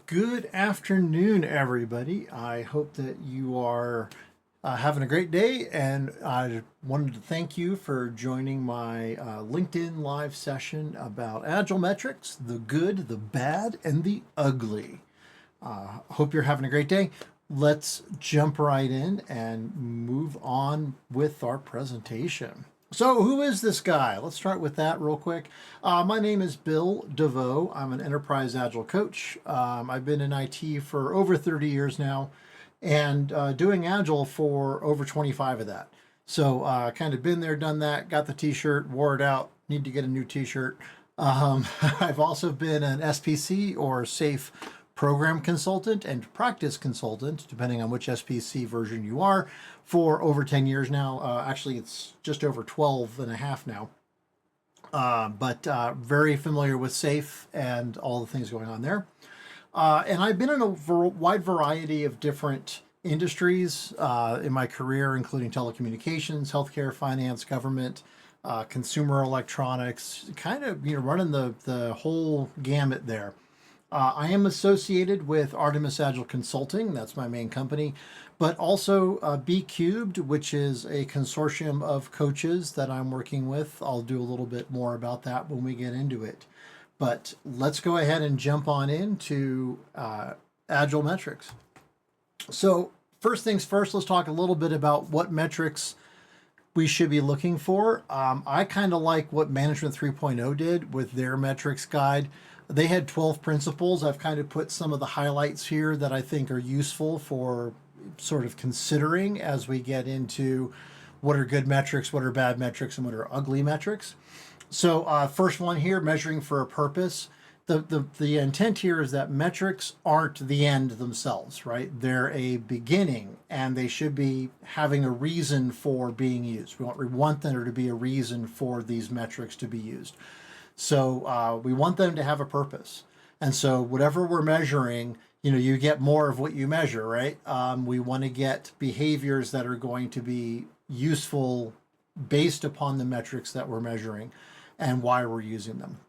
Good afternoon, everybody. I hope that you are having a great day, and I wanted to thank you for joining my LinkedIn live session about Agile Metrics, the good, the bad, and the ugly. Hope you're having a great day. Let's jump right in and move on with our presentation. So who is this guy? Let's start with that real quick. My name is Bill DeVoe. I'm an enterprise agile coach. I've been in IT for over 30 years now and doing agile for over 25 of that. So kind of been there, done that, got the t-shirt, wore it out, need to get a new t-shirt. I've also been an SPC or safe program consultant and practice consultant, depending on which SPC version you are, for over 10 years now. Actually, it's just over 12 and a half now. But very familiar with SAFE and all the things going on there. And I've been in a wide variety of different industries in my career, including telecommunications, healthcare, finance, government, consumer electronics, kind of running the whole gamut there. I am associated with Artemis Agile Consulting, that's my main company, but also B Cubed, which is a consortium of coaches that I'm working with. I'll do a little bit more about that when we get into it. But let's go ahead and jump on into Agile Metrics. So first things first, let's talk a little bit about what metrics we should be looking for. I kind of like what Management 3.0 did with their metrics guide. They had 12 principles. I've kind of put some of the highlights here that I think are useful for sort of considering as we get into what are good metrics, what are bad metrics, and what are ugly metrics. So first one here, measuring for a purpose. The intent here is that metrics aren't the end themselves, right? They're a beginning, and they should be having a reason for being used. We want there to be a reason for these metrics to be used. So we want them to have a purpose. And so whatever we're measuring, you get more of what you measure, right? We want to get behaviors that are going to be useful based upon the metrics that we're measuring and why we're using them.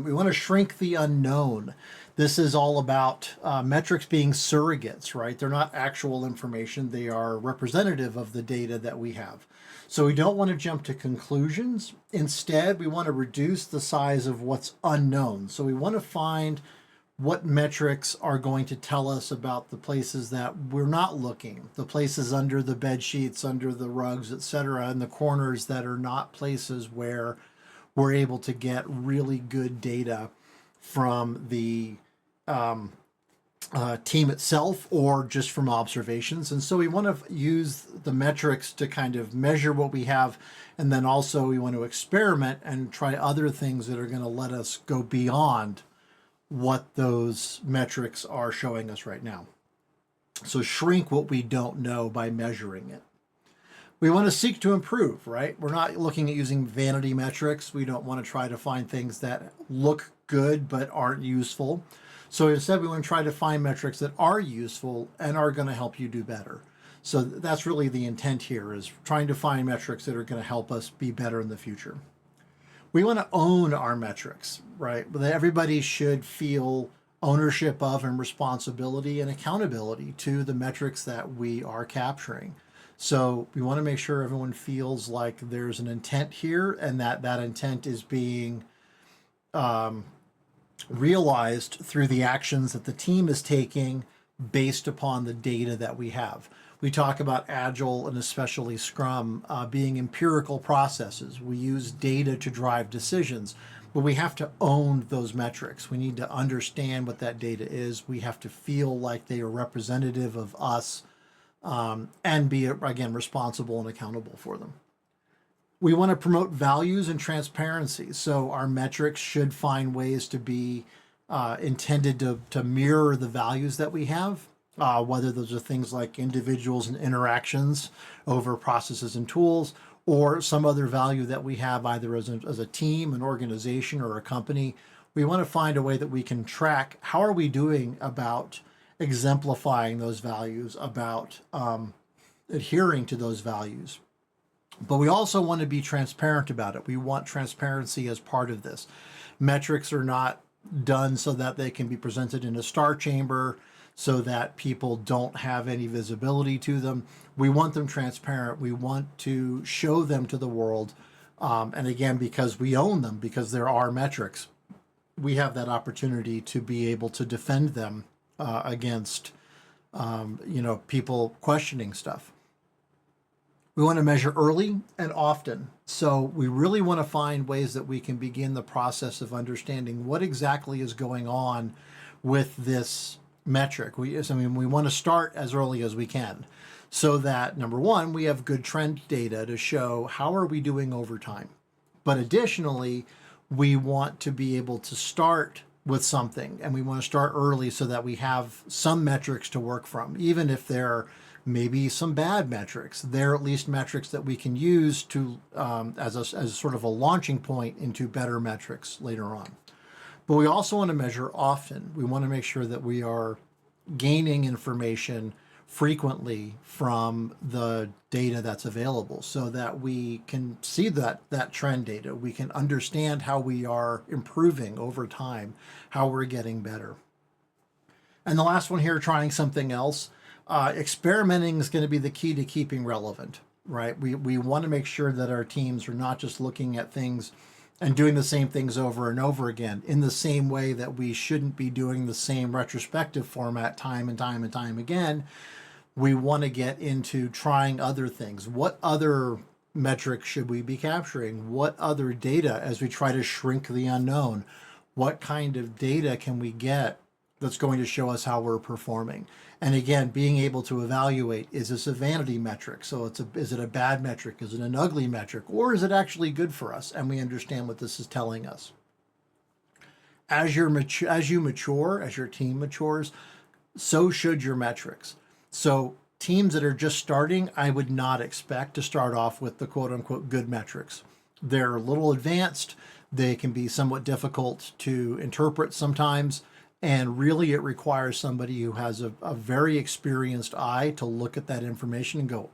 We want to shrink the unknown. This is all about metrics being surrogates, right? They're not actual information. They are representative of the data that we have. So we don't want to jump to conclusions. Instead, we want to reduce the size of what's unknown. So we want to find what metrics are going to tell us about the places that we're not looking, the places under the bed sheets, under the rugs, etc., and the corners that are not places where we're able to get really good data from the team itself or just from observations. And so we want to use the metrics to kind of measure what we have. And then also we want to experiment and try other things that are going to let us go beyond what those metrics are showing us right now. So shrink what we don't know by measuring it. We want to seek to improve, right? We're not looking at using vanity metrics. We don't want to try to find things that look good but aren't useful. So instead, we want to try to find metrics that are useful and are going to help you do better. So that's really the intent here, is trying to find metrics that are going to help us be better in the future. We want to own our metrics, right? Everybody should feel ownership of and responsibility and accountability to the metrics that we are capturing. So we want to make sure everyone feels like there's an intent here and that intent is being realized through the actions that the team is taking based upon the data that we have. We talk about Agile and especially Scrum being empirical processes. We use data to drive decisions, but we have to own those metrics. We need to understand what that data is. We have to feel like they are representative of us and be, again, responsible and accountable for them. We want to promote values and transparency. So our metrics should find ways to be intended to mirror the values that we have, whether those are things like individuals and interactions over processes and tools, or some other value that we have either as a team, an organization, or a company. We want to find a way that we can track how are we doing about exemplifying those values, about adhering to those values. But we also want to be transparent about it. We want transparency as part of this. Metrics are not done so that they can be presented in a star chamber so that people don't have any visibility to them. We want them transparent. We want to show them to the world. And again, because we own them, because they're our metrics, we have that opportunity to be able to defend them against, people questioning stuff. We want to measure early and often. So we really want to find ways that we can begin the process of understanding what exactly is going on with this metric. We want to start as early as we can so that, number one, we have good trend data to show how are we doing over time. But additionally, we want to be able to start with something, and we want to start early so that we have some metrics to work from, even if they're maybe some bad metrics. They're at least metrics that we can use to as sort of a launching point into better metrics later on. But we also want to measure often. We want to make sure that we are gaining information frequently from the data that's available so that we can see that trend data. We can understand how we are improving over time, how we're getting better. And the last one here, trying something else. Experimenting is going to be the key to keeping relevant, right? We want to make sure that our teams are not just looking at things and doing the same things over and over again in the same way that we shouldn't be doing the same retrospective format time and time and time again. We want to get into trying other things. What other metrics should we be capturing? What other data as we try to shrink the unknown? What kind of data can we get that's going to show us how we're performing? And again, being able to evaluate, is this a vanity metric? So is it a bad metric? Is it an ugly metric? Or is it actually good for us? And we understand what this is telling us. As you mature, as your team matures, so should your metrics. So teams that are just starting, I would not expect to start off with the quote unquote good metrics. They're a little advanced. They can be somewhat difficult to interpret sometimes. And really, it requires somebody who has a very experienced eye to look at that information and go,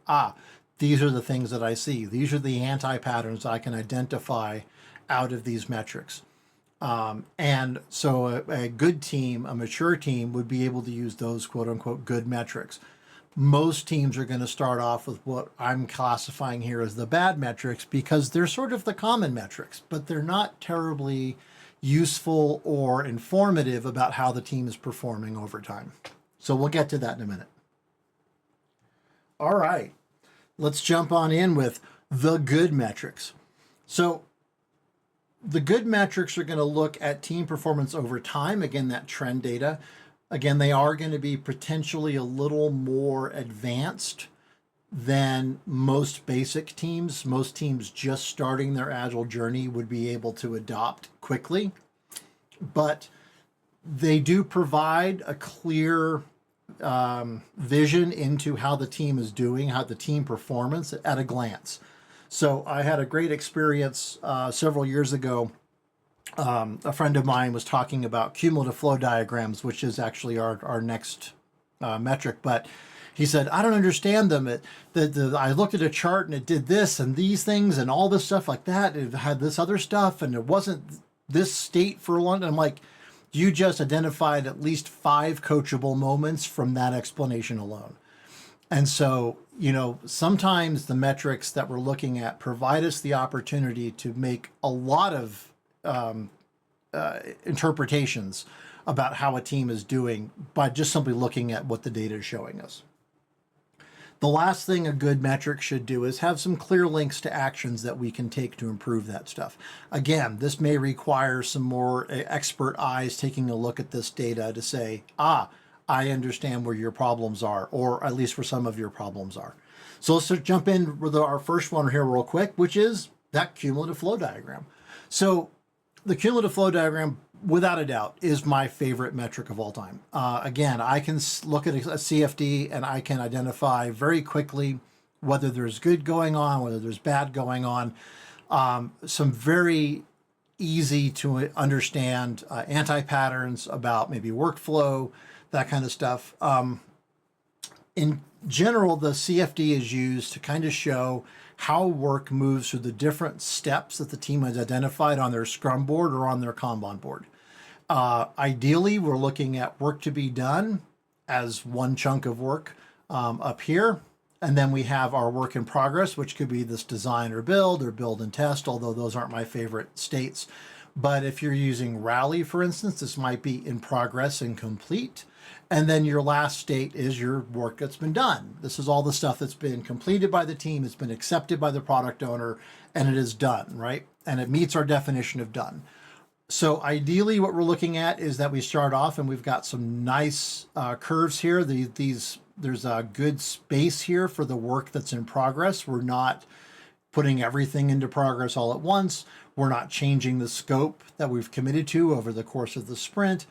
these are the things that I see. These are the anti-patterns I can identify out of these metrics. And so a good team, a mature team, would be able to use those quote unquote good metrics. Most teams are going to start off with what I'm classifying here as the bad metrics because they're sort of the common metrics, but they're not terribly useful or informative about how the team is performing over time. So we'll get to that in a minute. All right, let's jump on in with the good metrics. So the good metrics are going to look at team performance over time. Again, that trend data. Again, they are going to be potentially a little more advanced than most basic teams. Most teams just starting their Agile journey would be able to adopt quickly, but they do provide a clear vision into how the team is doing, how the team performance at a glance. So I had a great experience several years ago. A friend of mine was talking about cumulative flow diagrams, which is actually our next metric, but he said, I don't understand them. I looked at a chart and it did this and these things and all this stuff like that. It had this other stuff and it wasn't this state for a long time. I'm like, you just identified at least 5 coachable moments from that explanation alone. And so, sometimes the metrics that we're looking at provide us the opportunity to make a lot of interpretations about how a team is doing by just simply looking at what the data is showing us. The last thing a good metric should do is have some clear links to actions that we can take to improve that stuff. Again, this may require some more expert eyes taking a look at this data to say, I understand where your problems are, or at least where some of your problems are. So let's jump in with our first one here real quick, which is that cumulative flow diagram. So the cumulative flow diagram, without a doubt, is my favorite metric of all time. Again, I can look at a CFD and I can identify very quickly whether there's good going on, whether there's bad going on. Some very easy to understand anti-patterns about maybe workflow, that kind of stuff. In general, the CFD is used to kind of show how work moves through the different steps that the team has identified on their Scrum board or on their Kanban board. Ideally, we're looking at work to be done as one chunk of work up here. And then we have our work in progress, which could be this design or build and test, although those aren't my favorite states. But if you're using Rally, for instance, this might be in progress and complete. And then your last state is your work that's been done. This is all the stuff that's been completed by the team, it's been accepted by the product owner, and it is done, right? And it meets our definition of done. So ideally what we're looking at is that we start off and we've got some nice curves here. There's a good space here for the work that's in progress. We're not putting everything into progress all at once. We're not changing the scope that we've committed to over the course of the sprint.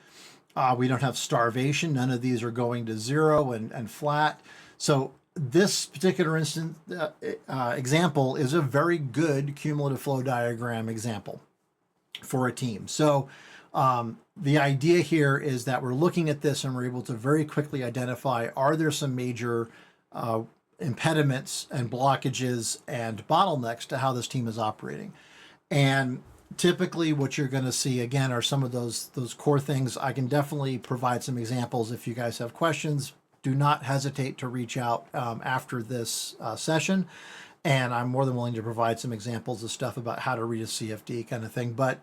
We don't have starvation. None of these are going to zero and flat. So this particular example is a very good cumulative flow diagram example for a team. So the idea here is that we're looking at this and we're able to very quickly identify, are there some major impediments and blockages and bottlenecks to how this team is operating? And typically what you're going to see again are some of those core things. I can definitely provide some examples if you guys have questions. Do not hesitate to reach out after this session. And I'm more than willing to provide some examples of stuff about how to read a CFD kind of thing. But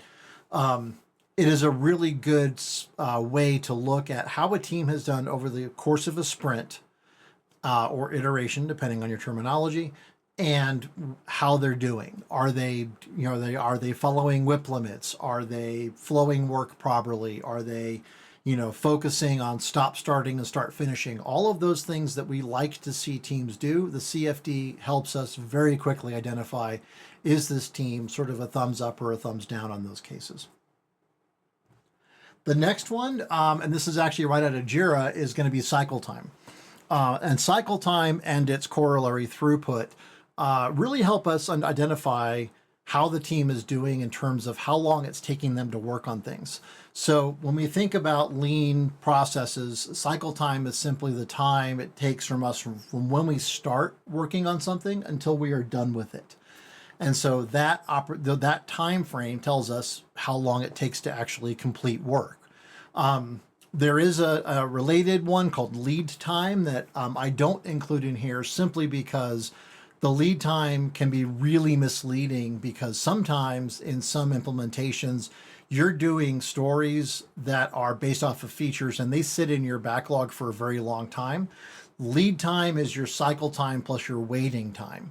it is a really good way to look at how a team has done over the course of a sprint or iteration, depending on your terminology, and how they're doing. Are they, are they following WIP limits? Are they flowing work properly? Are they, focusing on stop starting and start finishing? All of those things that we like to see teams do, the CFD helps us very quickly identify, is this team sort of a thumbs up or a thumbs down on those cases? The next one, and this is actually right out of JIRA, is going to be cycle time. And cycle time and its corollary throughput really help us identify how the team is doing in terms of how long it's taking them to work on things. So when we think about lean processes, cycle time is simply the time it takes from us from when we start working on something until we are done with it. And so that time frame tells us how long it takes to actually complete work. There is a related one called lead time that I don't include in here simply because the lead time can be really misleading, because sometimes in some implementations, you're doing stories that are based off of features and they sit in your backlog for a very long time. Lead time is your cycle time plus your waiting time.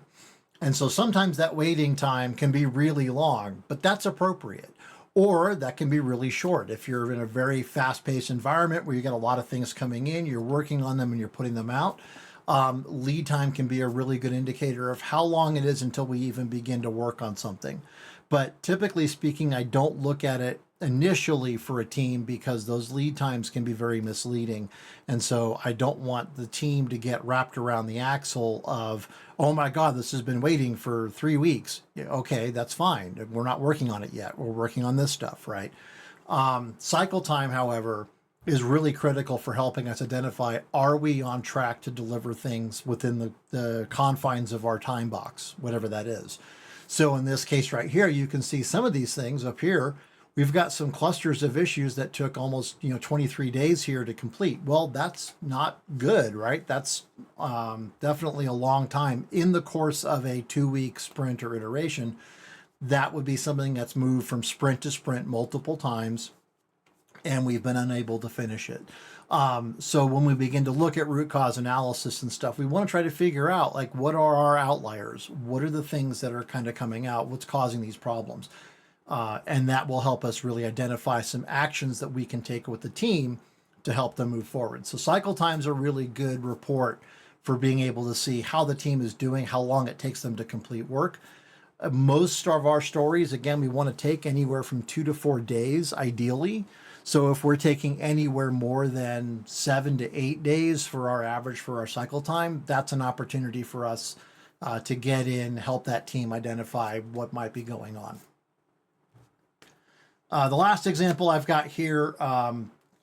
And so sometimes that waiting time can be really long, but that's appropriate. Or that can be really short. If you're in a very fast-paced environment where you get a lot of things coming in, you're working on them and you're putting them out, lead time can be a really good indicator of how long it is until we even begin to work on something. But typically speaking, I don't look at it initially for a team because those lead times can be very misleading. And so I don't want the team to get wrapped around the axle of, oh my God, this has been waiting for 3 weeks. Yeah, okay, that's fine. We're not working on it yet. We're working on this stuff, right? Cycle time, however, is really critical for helping us identify, are we on track to deliver things within the confines of our time box, whatever that is. So in this case right here, you can see some of these things up here. We've got some clusters of issues that took almost 23 days here to complete. Well, that's not good, right? That's definitely a long time in the course of a 2-week sprint or iteration. That would be something that's moved from sprint to sprint multiple times, and we've been unable to finish it. So when we begin to look at root cause analysis and stuff, we want to try to figure out, like, what are our outliers? What are the things that are kind of coming out? What's causing these problems? And that will help us really identify some actions that we can take with the team to help them move forward. So cycle time's a really good report for being able to see how the team is doing, how long it takes them to complete work. Most of our stories, again, we want to take anywhere from 2 to 4 days, ideally. So if we're taking anywhere more than 7 to 8 days for our average for our cycle time, that's an opportunity for us to get in, help that team identify what might be going on. The last example I've got here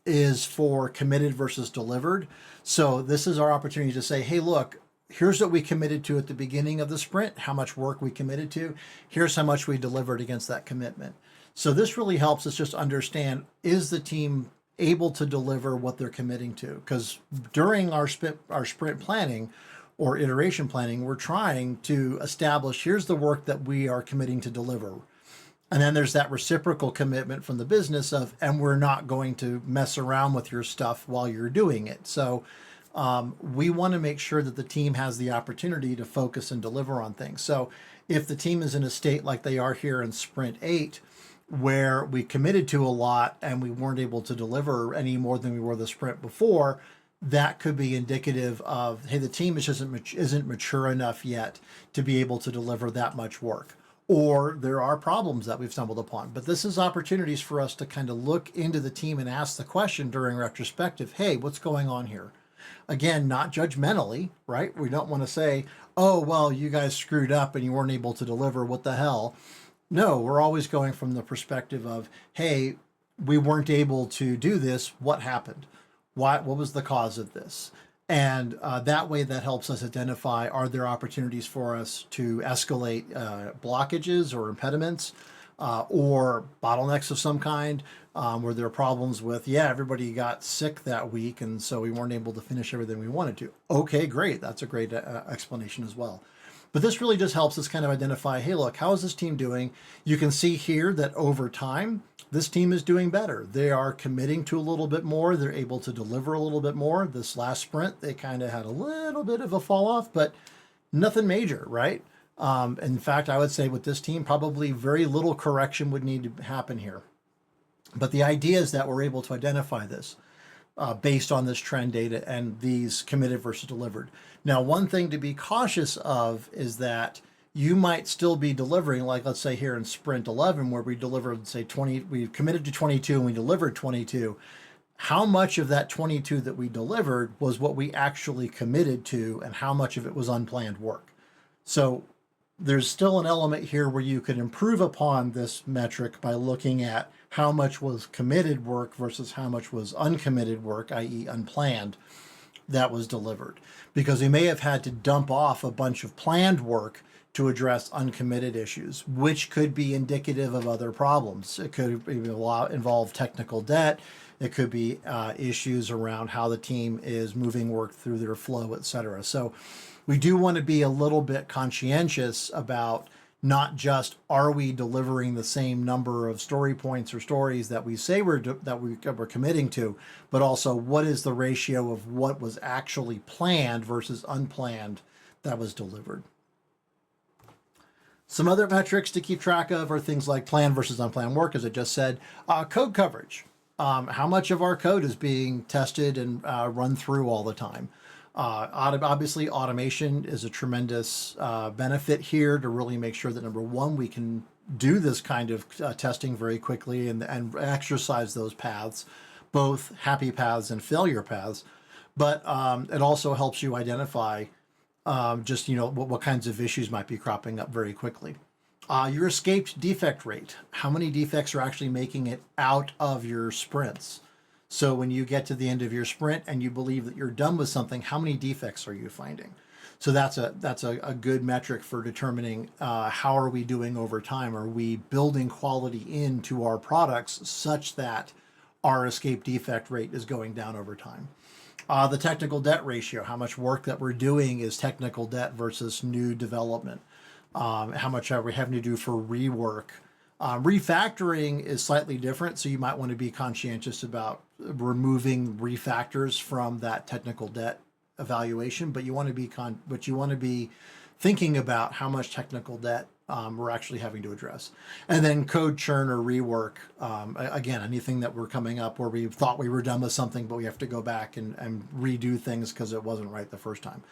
is for committed versus delivered. So this is our opportunity to say, hey, look, here's what we committed to at the beginning of the sprint, how much work we committed to. Here's how much we delivered against that commitment. So this really helps us just understand, is the team able to deliver what they're committing to? Because during our sprint planning or iteration planning, we're trying to establish, here's the work that we are committing to deliver. And then there's that reciprocal commitment from the business of, and we're not going to mess around with your stuff while you're doing it. So we want to make sure that the team has the opportunity to focus and deliver on things. So if the team is in a state like they are here in Sprint 8, where we committed to a lot and we weren't able to deliver any more than we were the sprint before, that could be indicative of, hey, the team isn't mature enough yet to be able to deliver that much work. Or there are problems that we've stumbled upon. But this is opportunities for us to kind of look into the team and ask the question during retrospective, hey, what's going on here? Again, not judgmentally, right? We don't want to say, oh, well, you guys screwed up and you weren't able to deliver, what the hell? No, we're always going from the perspective of, hey, we weren't able to do this. What happened? What was the cause of this? And that way, that helps us identify, are there opportunities for us to escalate blockages or impediments or bottlenecks of some kind? Were there problems with, everybody got sick that week, and so we weren't able to finish everything we wanted to. Okay, great. That's a great explanation as well. But this really just helps us kind of identify, hey, look, how is this team doing? You can see here that over time, this team is doing better. They are committing to a little bit more. They're able to deliver a little bit more. This last sprint, they kind of had a little bit of a fall off, but nothing major, right? In fact, I would say with this team, probably very little correction would need to happen here. But the idea is that we're able to identify this based on this trend data and these committed versus delivered. Now, one thing to be cautious of is that you might still be delivering, like let's say here in Sprint 11, where we delivered, say 20, we committed to 22 and we delivered 22. How much of that 22 that we delivered was what we actually committed to, and how much of it was unplanned work? So there's still an element here where you can improve upon this metric by looking at how much was committed work versus how much was uncommitted work, i.e. unplanned, that was delivered. Because we may have had to dump off a bunch of planned work to address uncommitted issues, which could be indicative of other problems. It could involve technical debt. It could be issues around how the team is moving work through their flow, et cetera. So we do want to be a little bit conscientious about not just, are we delivering the same number of story points or stories that we say we're committing to, but also what is the ratio of what was actually planned versus unplanned that was delivered. Some other metrics to keep track of are things like planned versus unplanned work, as I just said. Code coverage. How much of our code is being tested and run through all the time? Obviously, automation is a tremendous benefit here to really make sure that, number one, we can do this kind of testing very quickly and exercise those paths, both happy paths and failure paths. But it also helps you identify just, what kinds of issues might be cropping up very quickly. Your escaped defect rate. How many defects are actually making it out of your sprints? So when you get to the end of your sprint and you believe that you're done with something, how many defects are you finding? So that's a good metric for determining how are we doing over time? Are we building quality into our products such that our escape defect rate is going down over time? The technical debt ratio, how much work that we're doing is technical debt versus new development. How much are we having to do for rework? Refactoring is slightly different, so you might want to be conscientious about removing refactors from that technical debt evaluation, but you want to be thinking about how much technical debt we're actually having to address. And then code churn or rework. Again, anything that we're coming up where we thought we were done with something, but we have to go back and redo things because it wasn't right the first time.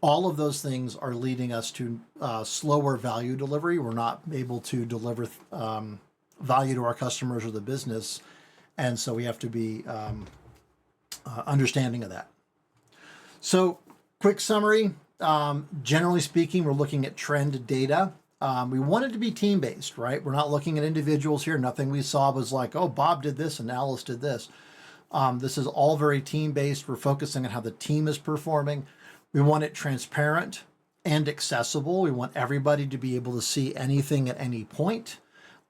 All of those things are leading us to slower value delivery. We're not able to deliver value to our customers or the business. And so we have to be understanding of that. So quick summary, generally speaking, we're looking at trend data. We want it to be team-based, right? We're not looking at individuals here. Nothing we saw was like, oh, Bob did this and Alice did this. This is all very team-based. We're focusing on how the team is performing. We want it transparent and accessible. We want everybody to be able to see anything at any point.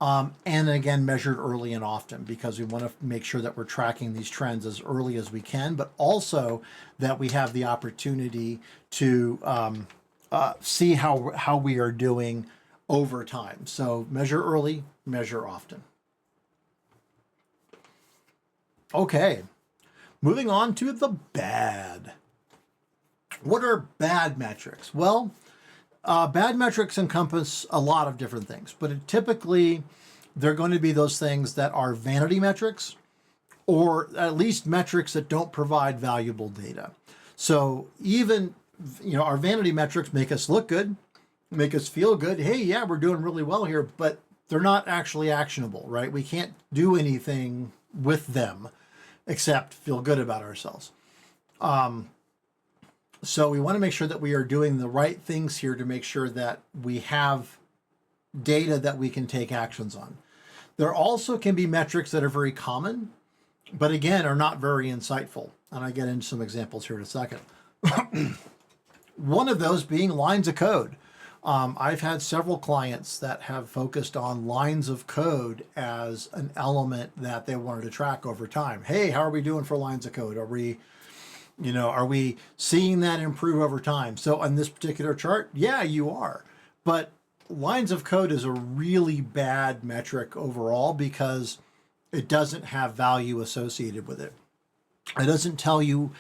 And again, measured early and often, because we want to make sure that we're tracking these trends as early as we can, but also that we have the opportunity to see how we are doing over time. So measure early, measure often. Okay, moving on to the bad. What are bad metrics? Well, bad metrics encompass a lot of different things, but typically they're going to be those things that are vanity metrics, or at least metrics that don't provide valuable data. So even, our vanity metrics make us look good, make us feel good. Hey, yeah, we're doing really well here, but they're not actually actionable, right? We can't do anything with them except feel good about ourselves. So we want to make sure that we are doing the right things here to make sure that we have data that we can take actions on. There also can be metrics that are very common, but again, are not very insightful. And I get into some examples here in a second. One of those being lines of code. I've had several clients that have focused on lines of code as an element that they wanted to track over time. Hey, how are we doing for lines of code? Are we seeing that improve over time? So on this particular chart, yeah, you are. But lines of code is a really bad metric overall because it doesn't have value associated with it. It doesn't tell you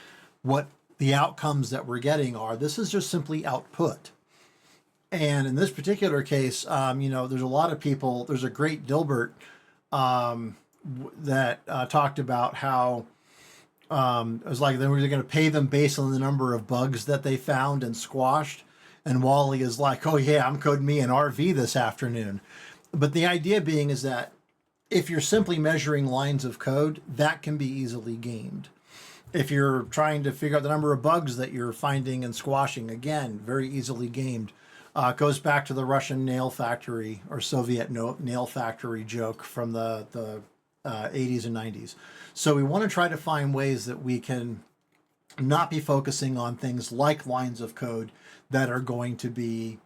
what the outcomes that we're getting are. This is just simply output. And in this particular case, there's a lot of people, there's a great Dilbert that talked about how it was like they were going to pay them based on the number of bugs that they found and squashed. And Wally is like, oh yeah, I'm coding me an RV this afternoon. But the idea being is that if you're simply measuring lines of code, that can be easily gamed. If you're trying to figure out the number of bugs that you're finding and squashing, again, very easily gamed. It goes back to the Russian nail factory or Soviet nail factory joke from the 80s and 90s. So we want to try to find ways that we can not be focusing on things like lines of code that are going to be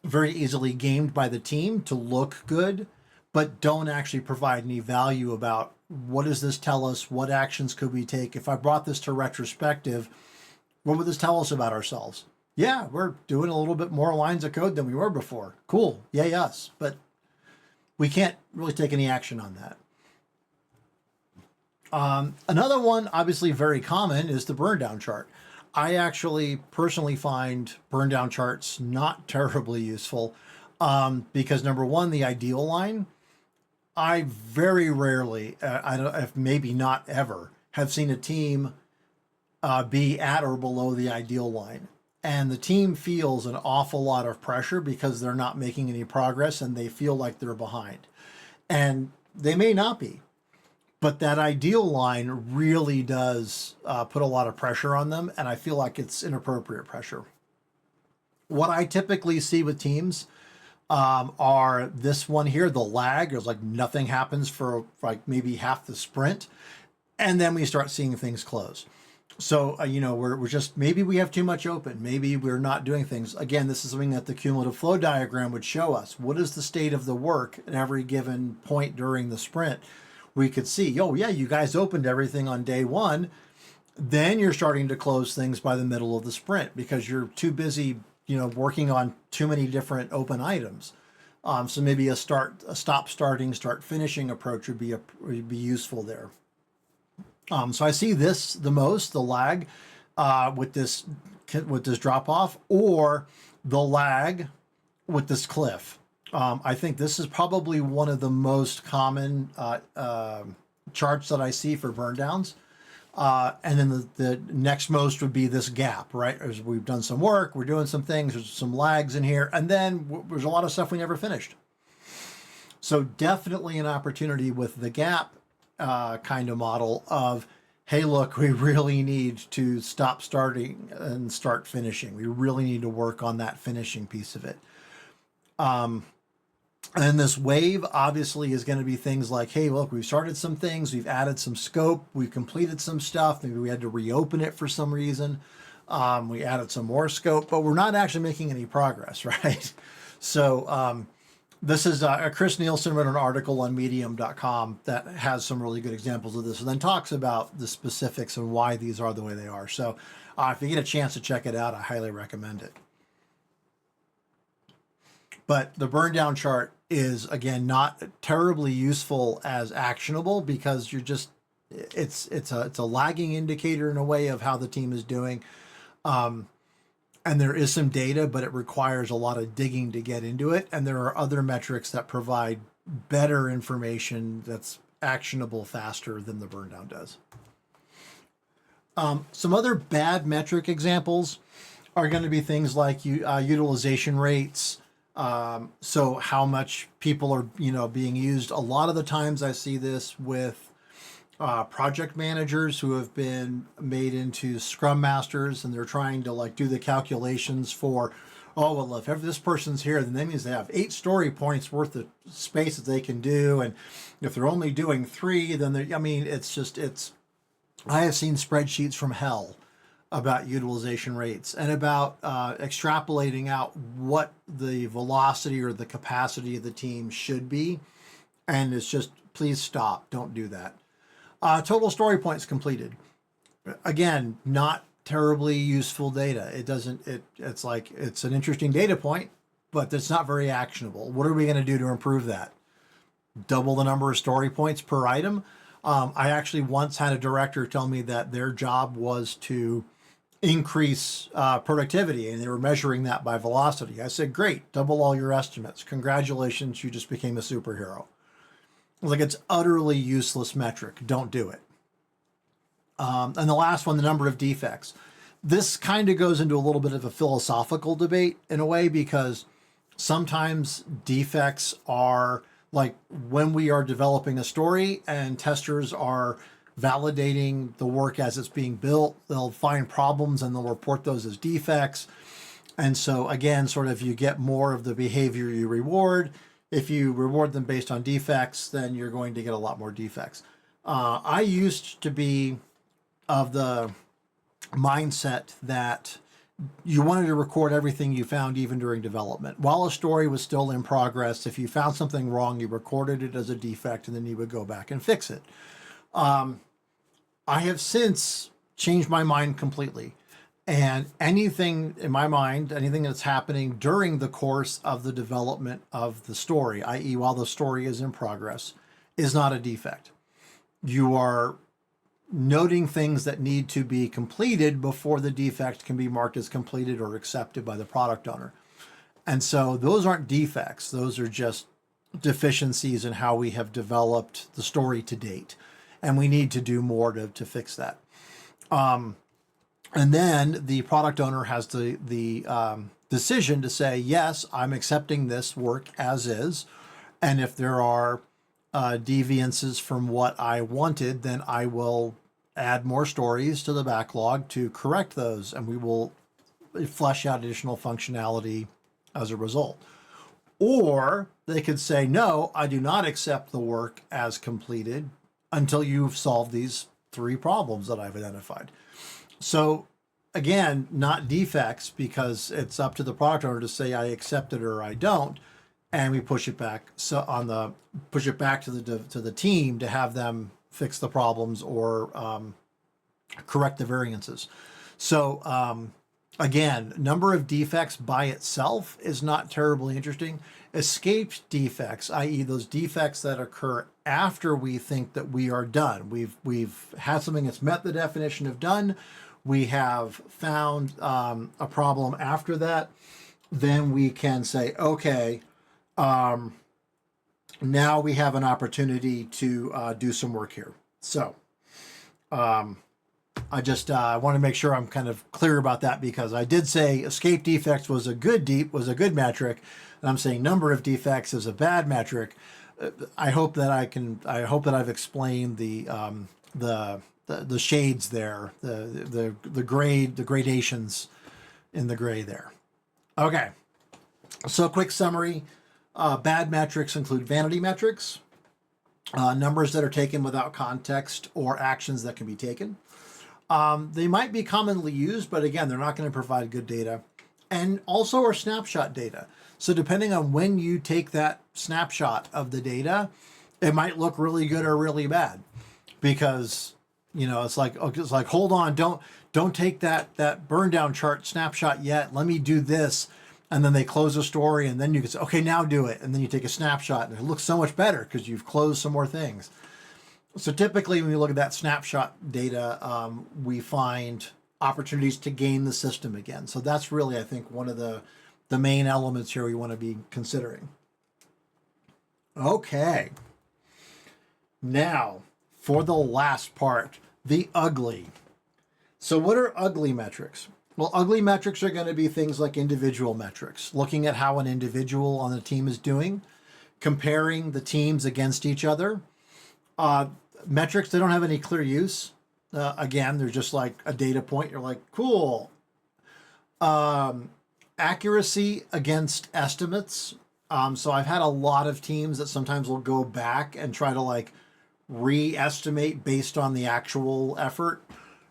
very easily gamed by the team to look good, but don't actually provide any value about what does this tell us? What actions could we take? If I brought this to retrospective, what would this tell us about ourselves? Yeah, we're doing a little bit more lines of code than we were before. Cool. Yay us. But we can't really take any action on that. Another one, obviously very common, is the burn down chart. I actually personally find burn down charts not terribly useful because number one, the ideal line, I very rarely, I don't, if maybe not ever, have seen a team be at or below the ideal line. And the team feels an awful lot of pressure because they're not making any progress and they feel like they're behind. And they may not be. But that ideal line really does put a lot of pressure on them, and I feel like it's inappropriate pressure. What I typically see with teams are this one here, the lag. It's like nothing happens for like maybe half the sprint, and then we start seeing things close. So, we're just, maybe we have too much open. Maybe we're not doing things. Again, this is something that the cumulative flow diagram would show us. What is the state of the work at every given point during the sprint? We could see, oh yeah, you guys opened everything on day one. Then you're starting to close things by the middle of the sprint because you're too busy, working on too many different open items. So maybe a stop starting, start finishing approach would be useful there. So I see this the most, the lag with this drop off, or the lag with this cliff. I think this is probably one of the most common charts that I see for burn downs. And then the next most would be this gap, right? As we've done some work, we're doing some things, there's some lags in here, and then there's a lot of stuff we never finished. So definitely an opportunity with the gap kind of model of, hey, look, we really need to stop starting and start finishing. We really need to work on that finishing piece of it. And this wave obviously is going to be things like, hey, look, we've started some things, we've added some scope, we've completed some stuff, maybe we had to reopen it for some reason. We added some more scope, but we're not actually making any progress, right? So This is Chris Nielsen wrote an article on medium.com that has some really good examples of this and then talks about the specifics and why these are the way they are. So if you get a chance to check it out, I highly recommend it. But the burn down chart is, again, not terribly useful as actionable because you're just, it's a lagging indicator in a way of how the team is doing. And there is some data, but it requires a lot of digging to get into it. And there are other metrics that provide better information that's actionable faster than the burn down does. Some other bad metric examples are going to be things like utilization rates. So how much people are, being used. A lot of the times I see this with project managers who have been made into scrum masters, and they're trying to do the calculations for, oh, well, if ever this person's here, then that means they have 8 story points worth of space that they can do. And if they're only doing 3, then I have seen spreadsheets from hell about utilization rates and about extrapolating out what the velocity or the capacity of the team should be. And it's just, please stop. Don't do that. Total story points completed. Again, not terribly useful data. It's an interesting data point, but it's not very actionable. What are we going to do to improve that? Double the number of story points per item. I actually once had a director tell me that their job was to increase productivity, and they were measuring that by velocity. I said, great, double all your estimates. Congratulations, you just became a superhero. It's utterly useless metric. Don't do it. And the last one, the number of defects. This kind of goes into a little bit of a philosophical debate in a way, because sometimes defects are like when we are developing a story and testers are validating the work as it's being built, they'll find problems and they'll report those as defects. And so again, sort of you get more of the behavior you reward. If you reward them based on defects, then you're going to get a lot more defects. I used to be of the mindset that you wanted to record everything you found even during development. While a story was still in progress, if you found something wrong, you recorded it as a defect and then you would go back and fix it. I have since changed my mind completely. And anything in my mind, anything that's happening during the course of the development of the story, i.e. while the story is in progress, is not a defect. You are noting things that need to be completed before the defect can be marked as completed or accepted by the product owner. And so those aren't defects. Those are just deficiencies in how we have developed the story to date. And we need to do more to fix that. And then the product owner has the decision to say, yes, I'm accepting this work as is. And if there are deviances from what I wanted, then I will add more stories to the backlog to correct those. And we will flesh out additional functionality as a result. Or they could say, no, I do not accept the work as completed until you've solved these 3 problems that I've identified. So again, not defects, because it's up to the product owner to say I accept it or I don't, and we push it back push it back to the team to have them fix the problems or correct the variances. So again, number of defects by itself is not terribly interesting. Escaped defects, i.e. those defects that occur after we think that we are done. We've had something that's met the definition of done. We have found a problem after that. Then we can say, okay, now we have an opportunity to do some work here. So I just want to make sure I'm kind of clear about that, because I did say escape defects was a good metric, and I'm saying number of defects is a bad metric. I hope that I've explained the shades there, the gradations in the gray there. Okay, so quick summary. Bad metrics include vanity metrics, numbers that are taken without context or actions that can be taken. They might be commonly used, but again, they're not going to provide good data. and also our snapshot data. So depending on when you take that snapshot of the data, it might look really good or really bad, because it's like, hold on, don't take that burn down chart snapshot yet. Let me do this. And then they close the story, and then you can say, okay, now do it. And then you take a snapshot, and it looks so much better because you've closed some more things. So typically when we look at that snapshot data, we find opportunities to gain the system again. So that's really, I think, one of the main elements here we want to be considering. Okay. Now, for the last part, the ugly. So what are ugly metrics? Well, ugly metrics are going to be things like individual metrics, looking at how an individual on the team is doing, comparing the teams against each other. Metrics, they don't have any clear use. Again, they're just like a data point. You're like, cool. Accuracy against estimates. So I've had a lot of teams that sometimes will go back and try to like re-estimate based on the actual effort.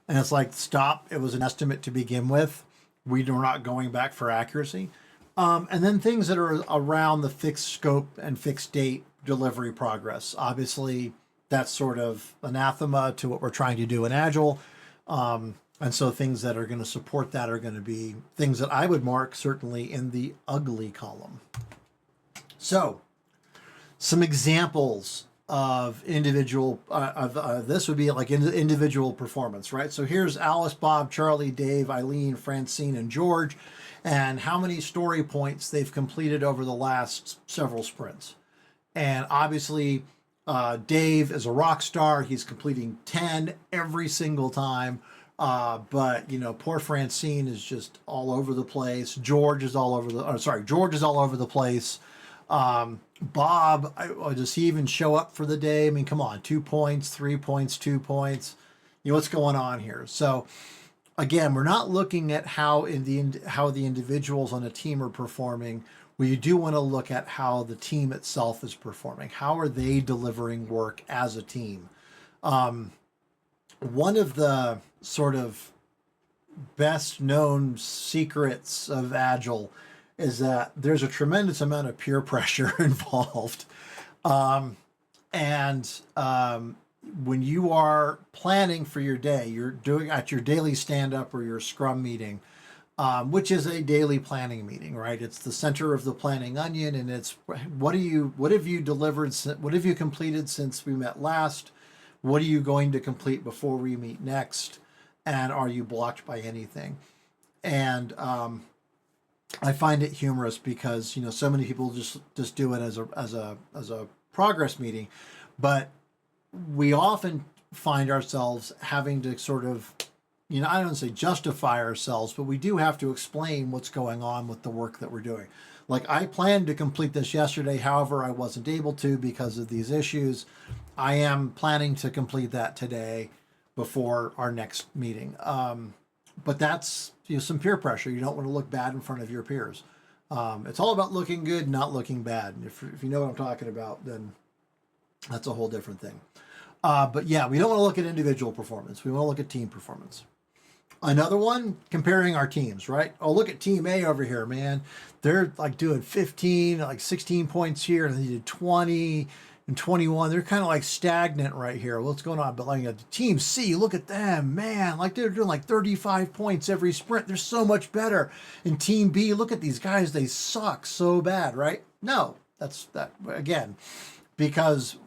And it's like, stop, it was an estimate to begin with. We are not going back for accuracy. And then things that are around the fixed scope and fixed date delivery progress. Obviously, that's sort of anathema to what we're trying to do in Agile. And so things that are going to support that are going to be things that I would mark certainly in the ugly column. So some examples of individual, this would be like individual performance, right? So here's Alice, Bob, Charlie, Dave, Eileen, Francine, and George, and how many story points they've completed over the last several sprints. And obviously, Dave is a rock star. He's completing 10 every single time. But poor Francine is just all over the place. George is all over the place. Bob, does he even show up for the day? I mean, come on, 2 points, 3 points, 2 points. What's going on here? So again, we're not looking at how the individuals on a team are performing. We do want to look at how the team itself is performing. How are they delivering work as a team? One of the sort of best known secrets of Agile is that there's a tremendous amount of peer pressure involved. When you are planning for your day, you're doing at your daily stand-up or your scrum meeting, which is a daily planning meeting, right? It's the center of the planning onion, and it's what have you delivered, what have you completed since we met last? What are you going to complete before we meet next? And are you blocked by anything? And I find it humorous because so many people just do it as a progress meeting, but we often find ourselves having to sort of I don't say justify ourselves, but we do have to explain what's going on with the work that we're doing. Like, I planned to complete this yesterday, however, I wasn't able to because of these issues. I am planning to complete that today before our next meeting. But that's some peer pressure. You don't want to look bad in front of your peers. It's all about looking good, not looking bad. If you know what I'm talking about, then that's a whole different thing. But yeah, we don't want to look at individual performance. We want to look at team performance. Another one, comparing our teams, right? Oh, look at Team A over here, man. They're like doing 15, like 16 points here, and they did 20 and 21. They're kind of like stagnant right here. What's going on? But like Team C, look at them, man. Like they're doing like 35 points every sprint. They're so much better. And Team B, look at these guys. They suck so bad, right? No, that's that again, because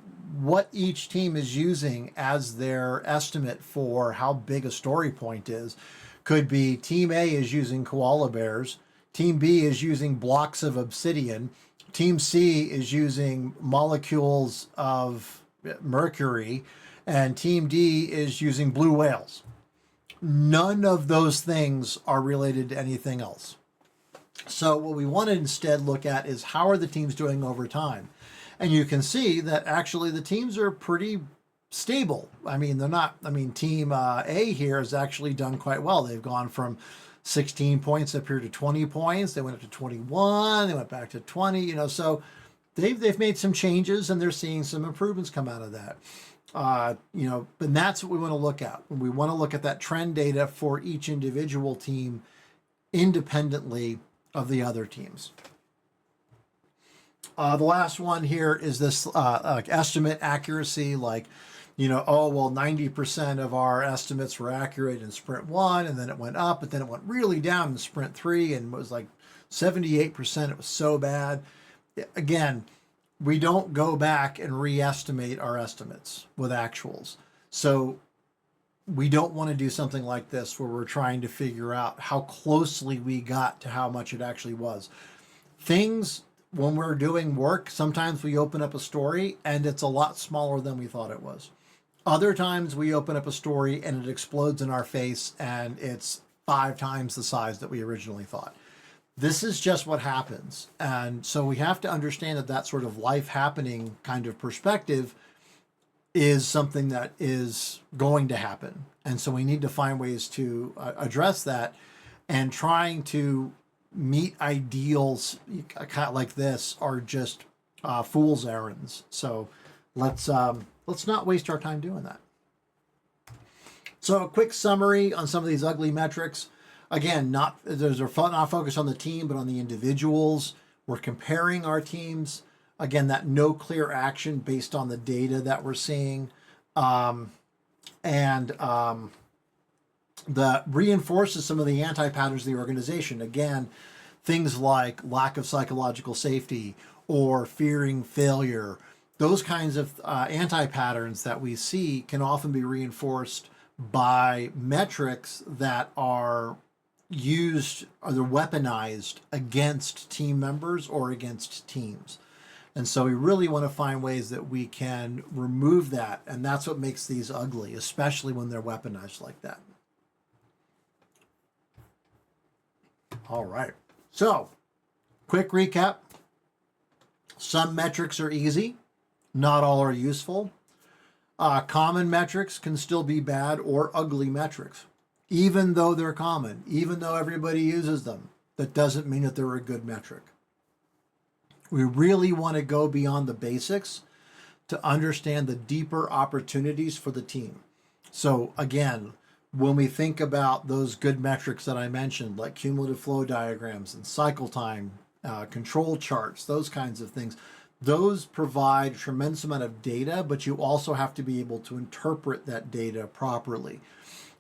what each team is using as their estimate for how big a story point is could be Team A is using koala bears, Team B is using blocks of obsidian, Team C is using molecules of mercury, and Team D is using blue whales. None of those things are related to anything else. So what we want to instead look at is how are the teams doing over time? And you can see that actually the teams are pretty stable. I mean, Team A here has actually done quite well. They've gone from 16 points up here to 20 points. They went up to 21. They went back to 20, so they've made some changes and they're seeing some improvements come out of that. But that's what we want to look at. We want to look at that trend data for each individual team independently of the other teams. The last one here is this like estimate accuracy, like, oh, well, 90% of our estimates were accurate in sprint 1, and then it went up, but then it went really down in sprint 3 and was like 78%. It was so bad. Again, we don't go back and re-estimate our estimates with actuals. So we don't want to do something like this where we're trying to figure out how closely we got to how much it actually was. Things, when we're doing work, sometimes we open up a story and it's a lot smaller than we thought it was. Other times we open up a story and it explodes in our face and it's 5 times the size that we originally thought. This is just what happens. And so we have to understand that that sort of life happening kind of perspective is something that is going to happen. And so we need to find ways to address that, and trying to meet ideals kind of like this are just fool's errands. So let's not waste our time doing that. So a quick summary on some of these ugly metrics. Again, not focused on the team, but on the individuals. We're comparing our teams. Again, that no clear action based on the data that we're seeing. That reinforces some of the anti-patterns of the organization. Again, things like lack of psychological safety or fearing failure. Those kinds of anti-patterns that we see can often be reinforced by metrics that are used or they're weaponized against team members or against teams. And so we really want to find ways that we can remove that. And that's what makes these ugly, especially when they're weaponized like that. All right. So quick recap. Some metrics are easy. Not all are useful. Common metrics can still be bad or ugly metrics. Even though they're common, even though everybody uses them, that doesn't mean that they're a good metric. We really want to go beyond the basics to understand the deeper opportunities for the team. So again, when we think about those good metrics that I mentioned, like cumulative flow diagrams and cycle time, control charts, those kinds of things, those provide a tremendous amount of data, but you also have to be able to interpret that data properly.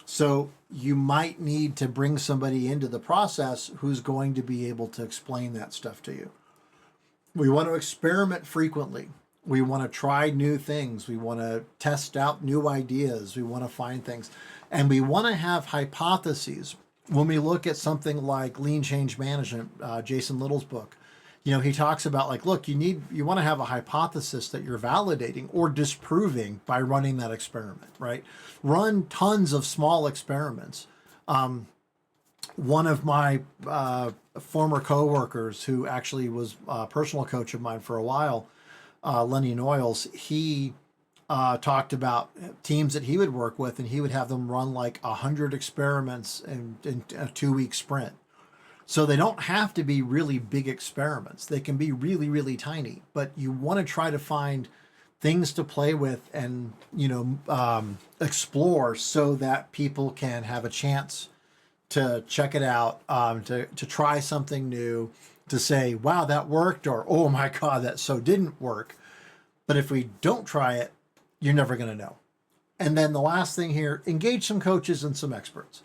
So you might need to bring somebody into the process who's going to be able to explain that stuff to you. We want to experiment frequently. We want to try new things. We want to test out new ideas. We want to find things. And we want to have hypotheses. When we look at something like lean change management, Jason Little's book, he talks about like, look, you want to have a hypothesis that you're validating or disproving by running that experiment, right? Run tons of small experiments. One of my former coworkers, who actually was a personal coach of mine for a while, Lenny Noyles, he talked about teams that he would work with, and he would have them run like 100 experiments in a 2-week sprint. So they don't have to be really big experiments. They can be really, really tiny, but you want to try to find things to play with and, explore so that people can have a chance to check it out, to try something new, to say, wow, that worked, or, oh my God, that so didn't work. But if we don't try it, you're never going to know. And then the last thing here, engage some coaches and some experts.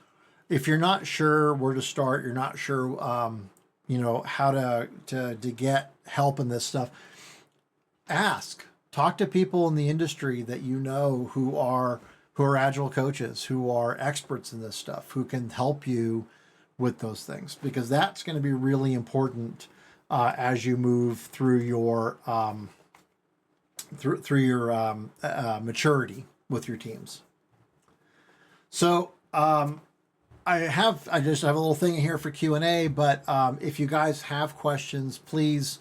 If you're not sure where to start, you're not sure, how to get help in this stuff, talk to people in the industry that who are Agile coaches, who are experts in this stuff, who can help you with those things, because that's going to be really important as you move through your maturity with your teams. So I just have a little thing here for Q&A, but if you guys have questions, please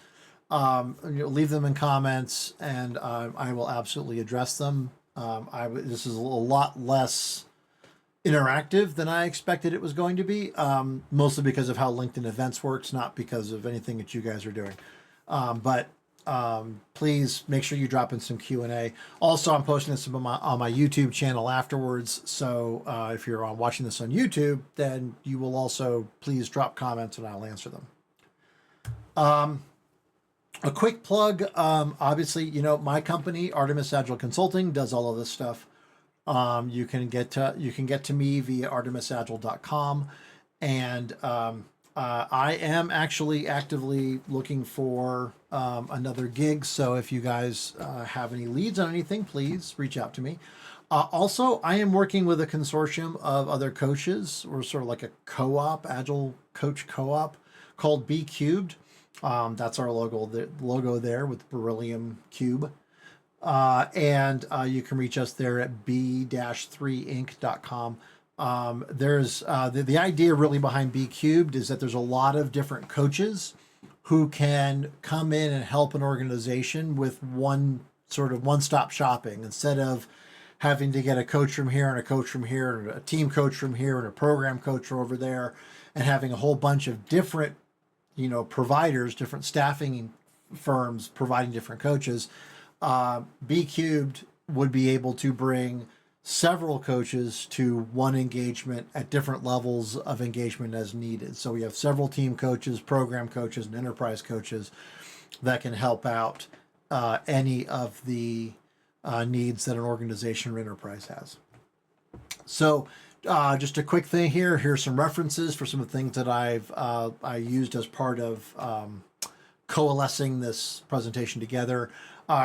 leave them in comments, and I will absolutely address them. This is a lot less interactive than I expected it was going to be, mostly because of how LinkedIn events works, not because of anything that you guys are doing. But please make sure you drop in some Q&A. Also, I'm posting this on my YouTube channel afterwards. So if you're watching this on YouTube, then you will also please drop comments and I'll answer them. A quick plug, obviously, my company, Artemis Agile Consulting, does all of this stuff. You can get to me via artemisagile.com, and I am actually actively looking for another gig. So if you guys have any leads on anything, please reach out to me. Also, I am working with a consortium of other coaches. We're sort of like a co-op, Agile coach co-op called B Cubed. That's our logo. The logo there with beryllium cube. And you can reach us there at b-3inc.com. There's the idea really behind B Cubed is that there's a lot of different coaches who can come in and help an organization with one sort of one-stop shopping, instead of having to get a coach from here and a coach from here and a team coach from here and a program coach over there, and having a whole bunch of different providers, different staffing firms providing different coaches. B Cubed would be able to bring several coaches to one engagement at different levels of engagement as needed. So we have several team coaches, program coaches, and enterprise coaches that can help out any of the needs that an organization or enterprise has. So just a quick thing here. Here's some references for some of the things that I used as part of coalescing this presentation together.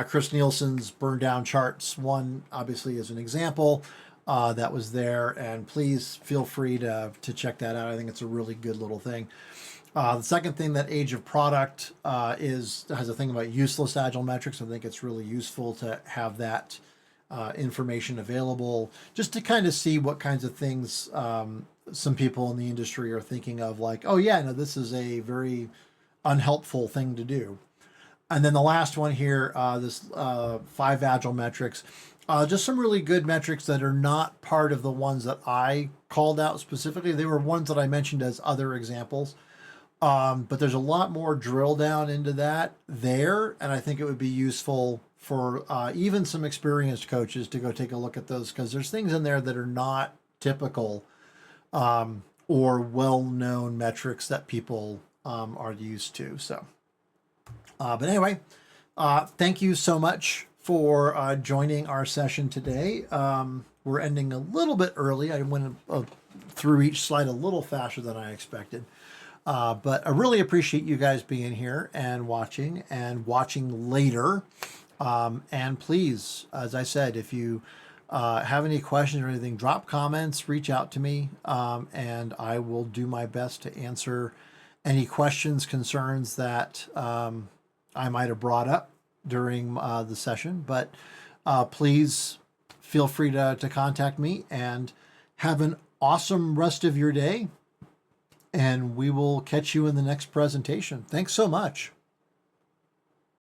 Chris Nielsen's burn down charts one obviously is an example that was there, and please feel free to check that out. I think it's a really good little thing. The second thing, that Age of Product has a thing about useless Agile metrics. I think it's really useful to have that information available, just to kind of see what kinds of things some people in the industry are thinking of, like, oh yeah, no, this is a very unhelpful thing to do. And then the last one here, this 5 Agile metrics, just some really good metrics that are not part of the ones that I called out specifically. They were ones that I mentioned as other examples. But there's a lot more drill down into that there. And I think it would be useful for even some experienced coaches to go take a look at those, because there's things in there that are not typical or well-known metrics that people are used to. So, but anyway, thank you so much for joining our session today. We're ending a little bit early. I went through each slide a little faster than I expected. But I really appreciate you guys being here and watching later. And please, as I said, if you have any questions or anything, drop comments, reach out to me, and I will do my best to answer any questions, concerns that I might have brought up during the session. But please feel free to contact me, and have an awesome rest of your day. And we will catch you in the next presentation. Thanks so much.